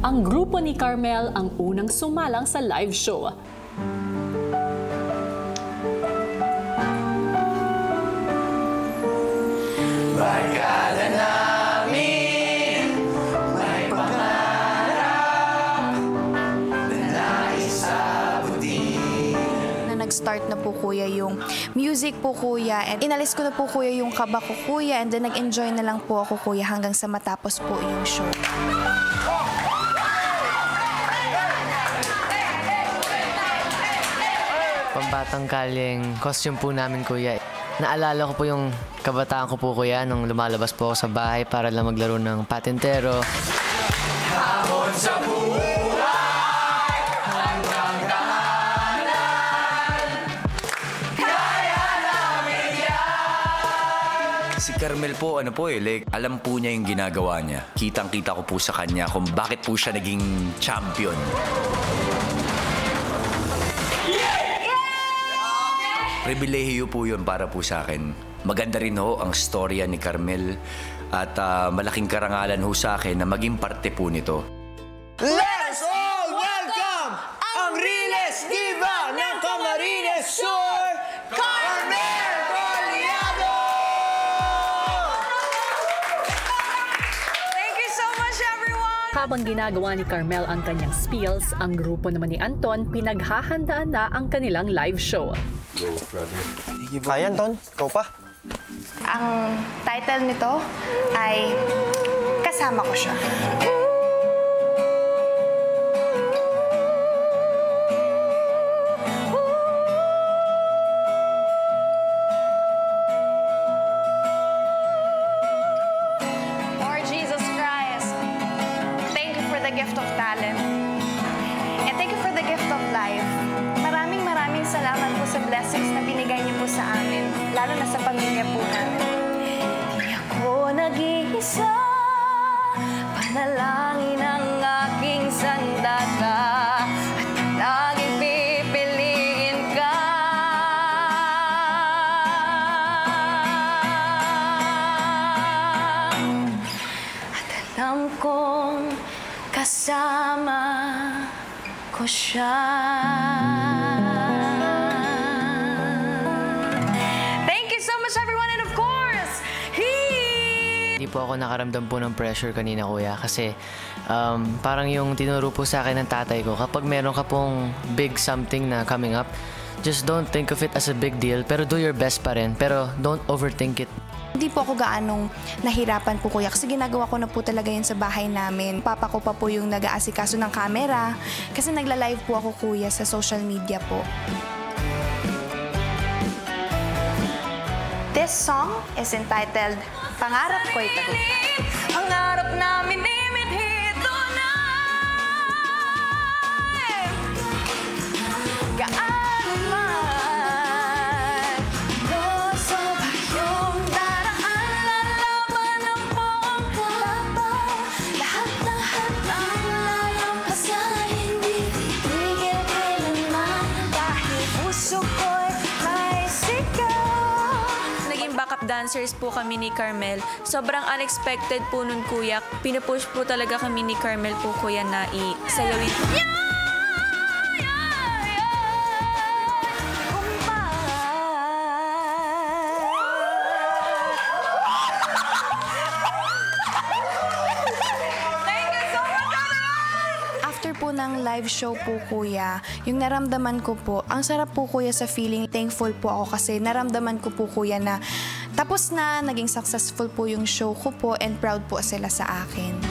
ang grupo ni Carmel ang unang sumalang sa live show. Barkada namin, may pangarap na nais abutin. Nag-start na po kuya yung music po kuya, and inalis ko na po kuya yung kaba ko kuya, and then nag-enjoy na lang po ako kuya hanggang sa matapos po yung show. Pambatang kalyeng costume po namin kuya. Naalala ko po yung kabataan ko po kuya nung lumalabas po ako sa bahay para lang maglaro ng patintero. Hamon sa buhay, hanggang tahanan, kaya namin yan. Si Carmel po, alam po niya yung ginagawa niya. Kitang-kita ko po sa kanya kung bakit po siya naging champion. Pribilehiyo po yun para po sa akin. Maganda rin ho ang storya ni Carmel at malaking karangalan ho sa akin na maging parte po nito. Let's all welcome ang realest diva ng Camarines Sur, Carmel Collado! Thank you so much everyone! Habang ginagawa ni Carmel ang kanyang spills, ang grupo naman ni Anton pinaghahandaan na ang kanilang live show. Kaya, Anton. Ikaw pa. Ang title nito ay Kasama Ko Siya. Lord Jesus Christ, thank you for the gift of talent. And thank you for the gift of life. Maraming salamat po sa blessings na binigay niyo po sa amin, lalo na sa pamilya po namin. Di ako nag-iisa, panalangin ang aking sandata, at laging pipiliin ka. At alam kong kasama ko siya. Hindi po ako nakaramdam po ng pressure kanina kuya kasi parang yung tinuro po sa akin ng tatay ko, kapag meron ka pong big something na coming up, just don't think of it as a big deal pero do your best pa rin, pero don't overthink it. Hindi po ako gaanong nahirapan po kuya kasi ginagawa ko na po talaga yun sa bahay namin. Papa ko pa po yung nag-aasikaso ng camera kasi nagla-live po ako kuya sa social media po. This song is entitled Pangarap Ko'y Tagumpay. Pangarap namin imithito na gaano man loso ba yung daraan, lalaban ang buong labaw, lahat-lahat ang lalampasan, hindi titigil kailanman dahil puso ko'y may sigaw. Backup dancers po kami ni Carmel. Sobrang unexpected po nun kuya. Pinupush po talaga kami ni Carmel po kuya na isayawin. After po ng live show po kuya, yung naramdaman ko po, ang sarap po kuya sa feeling. Thankful po ako kasi naramdaman ko po kuya na tapos na, naging successful po yung show ko po and proud po sila sa akin.